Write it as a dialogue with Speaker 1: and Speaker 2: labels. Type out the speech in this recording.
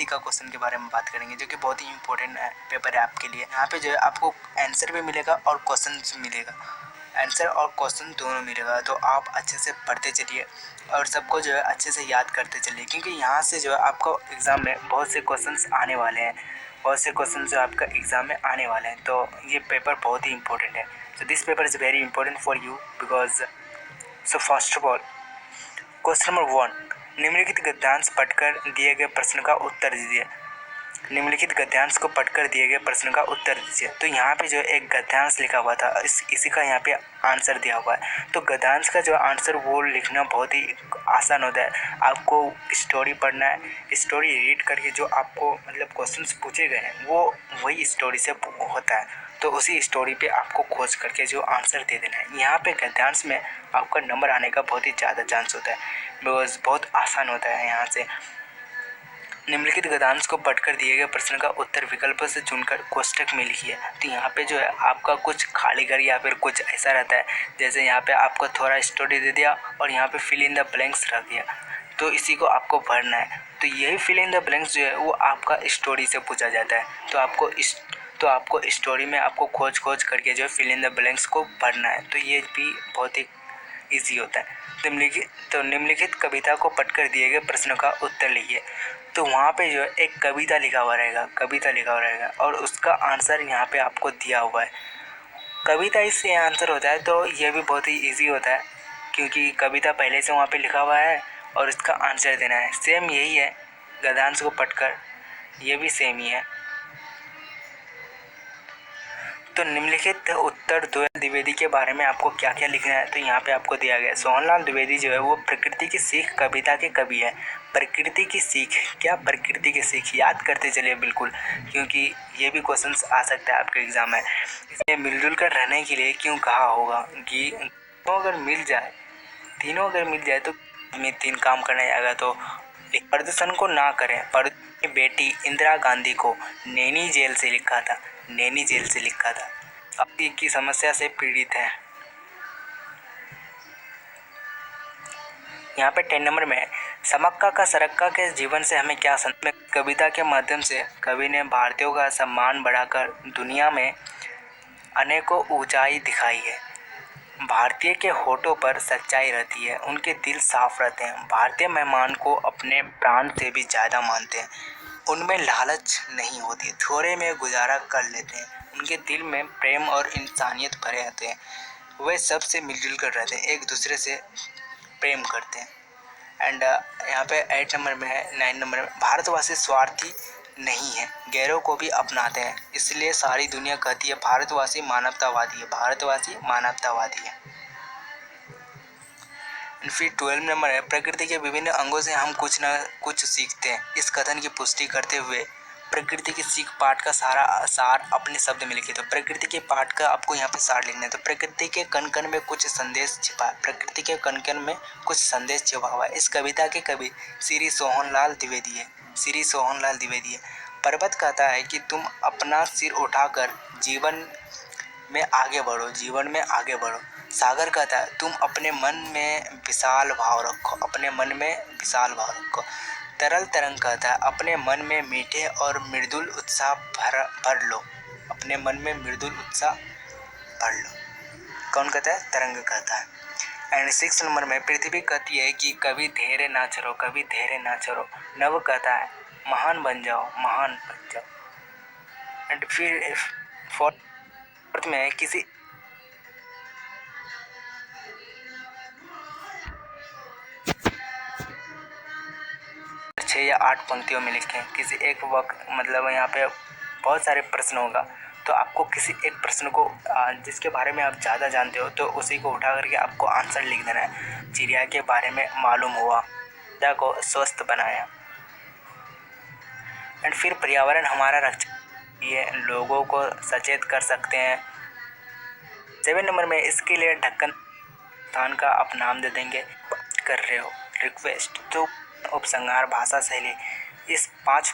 Speaker 1: का क्वेश्चन के बारे में बात करेंगे, जो कि बहुत ही इंपॉर्टेंट पेपर है आपके लिए। यहाँ पे जो है आपको आंसर भी मिलेगा और क्वेश्चन भी मिलेगा, आंसर और क्वेश्चन दोनों मिलेगा। तो आप अच्छे से पढ़ते चलिए और सबको जो है अच्छे से याद करते चलिए, क्योंकि यहाँ से जो है आपको एग्ज़ाम में बहुत से क्वेश्चंस आने वाले हैं, बहुत से क्वेश्चन जो आपका एग्ज़ाम में आने वाले हैं। तो ये पेपर बहुत ही इंपॉर्टेंट है। So this paper is very important for you because so first of all question number 1, निम्नलिखित गद्यांश पढ़कर दिए गए प्रश्न का उत्तर दीजिए। निम्नलिखित गद्यांश को पढ़कर दिए गए प्रश्न का उत्तर दीजिए। तो यहाँ पे जो एक गद्यांश लिखा हुआ था, इसी का यहाँ पे आंसर दिया हुआ है। तो गद्यांश का जो आंसर वो लिखना बहुत ही आसान होता है। आपको स्टोरी पढ़ना है, स्टोरी रीड करके जो आपको मतलब क्वेश्चंस पूछे गए हैं वो वही स्टोरी से होता है। तो उसी स्टोरी पे आपको खोज करके जो आंसर दे देना है। यहाँ पे गद्यांश में आपका नंबर आने का बहुत ही ज़्यादा चांस होता है, बिकॉज बहुत आसान होता है। यहाँ से निम्नलिखित गद्यांश को पढ़कर दिए गए प्रश्न का उत्तर विकल्प से चुनकर कोष्ठक में लिखिए। तो यहाँ पे जो है आपका कुछ खाली कर या फिर कुछ ऐसा रहता है, जैसे यहाँ पे आपको थोड़ा स्टोरी दे दिया और यहाँ पे फिल इन द ब्लैंक्स रख दिया, तो इसी को आपको भरना है। तो यही फिल इन द ब्लैंक्स जो है वो आपका स्टोरी से पूछा जाता है। तो आपको स्टोरी में आपको खोज करके जो है फिल इन द ब्लैंक्स को भरना है। तो ये भी बहुत ही ईजी होता है। निम्नलिखित कविता को पढ़कर दिए गए प्रश्न का उत्तर लिखिए। तो वहाँ पे जो है एक कविता लिखा हुआ रहेगा और उसका आंसर यहाँ पे आपको दिया हुआ है। कविता इससे आंसर होता है, तो ये भी बहुत ही इजी होता है, क्योंकि कविता पहले से वहाँ पे लिखा हुआ है और इसका आंसर देना है। सेम यही है गद्यांश को पढ़कर, ये भी सेम ही है। तो निम्नलिखित उत्तर सोहनलाल द्विवेदी के बारे में आपको क्या क्या लिखना है, तो यहाँ पे आपको दिया गया है। सोहनलाल द्विवेदी जो है वो प्रकृति की सीख कविता के कवि है। प्रकृति की सीख, क्या प्रकृति की सीख याद करते चलिए बिल्कुल, क्योंकि ये भी क्वेश्चंस आ सकता है आपके एग्जाम में। इसमें मिलजुल कर रहने के लिए क्यों कहा होगा कि तीनों अगर मिल जाए तो में 3 काम करना जाएगा। तो प्रदूषण को ना करें। प्रदूषण की बेटी इंदिरा गांधी को नैनी जेल से लिखा था, अब की समस्या से पीड़ित है। यहाँ पे 10 नंबर में समक्का का सरक्का के जीवन से हमें क्या संदेश। कविता के माध्यम से कवि ने भारतीयों का सम्मान बढ़ाकर दुनिया में अनेकों ऊंचाई दिखाई है। भारतीय के होठों पर सच्चाई रहती है, उनके दिल साफ रहते हैं। भारतीय मेहमान को अपने प्राण से भी ज़्यादा मानते हैं। उनमें लालच नहीं होती, थोड़े में गुजारा कर लेते हैं। उनके दिल में प्रेम और इंसानियत भरे रहते हैं। वे सबसे मिलजुल कर रहते हैं, एक दूसरे से प्रेम करते हैं। एंड यहाँ पे 8 नंबर में है, 9 नंबर में भारतवासी स्वार्थी नहीं है, गैरों को भी अपनाते हैं, इसलिए सारी दुनिया कहती है भारतवासी मानवतावादी है। फिर 12 नंबर है, प्रकृति के विभिन्न अंगों से हम कुछ न कुछ सीखते हैं। इस कथन की पुष्टि करते हुए प्रकृति की सीख पाठ का सार अपने शब्द में लिखिए। तो प्रकृति के पाठ का आपको यहाँ पे सार लिखना है। तो प्रकृति के कण कण में कुछ संदेश छिपा हुआ है। इस कविता के कवि श्री सोहनलाल द्विवेदी है। पर्वत कहता है कि तुम अपना सिर उठाकर जीवन में आगे बढ़ो। सागर कहता है तुम अपने मन में विशाल भाव रखो। तरल तरंग कहता है अपने मन में मीठे और मृदुल उत्साह भर लो। कौन कहता है? तरंग कहता है। एंड 6 नंबर में पृथ्वी कहती है कि कभी धैर्य ना छोड़ो। नव कहता है महान बन जाओ। एंड फिर 4 में किसी 6 या 8 पंक्तियों में लिखें। किसी एक वक्त मतलब यहाँ पे बहुत सारे प्रश्न होगा, तो आपको किसी एक प्रश्न को जिसके बारे में आप ज़्यादा जानते हो तो उसी को उठा करके आपको आंसर लिख देना है। चिड़िया के बारे में मालूम हुआ, चिड़िया को स्वस्थ बनाया। एंड फिर पर्यावरण हमारा रक्षा, ये लोगों को सचेत कर सकते हैं। 7 नंबर में इसके लिए ढक्कन स्थान का आप नाम दे देंगे। कर रहे हो रिक्वेस्ट, तो उपसंहार, भाषा शैली, इस 5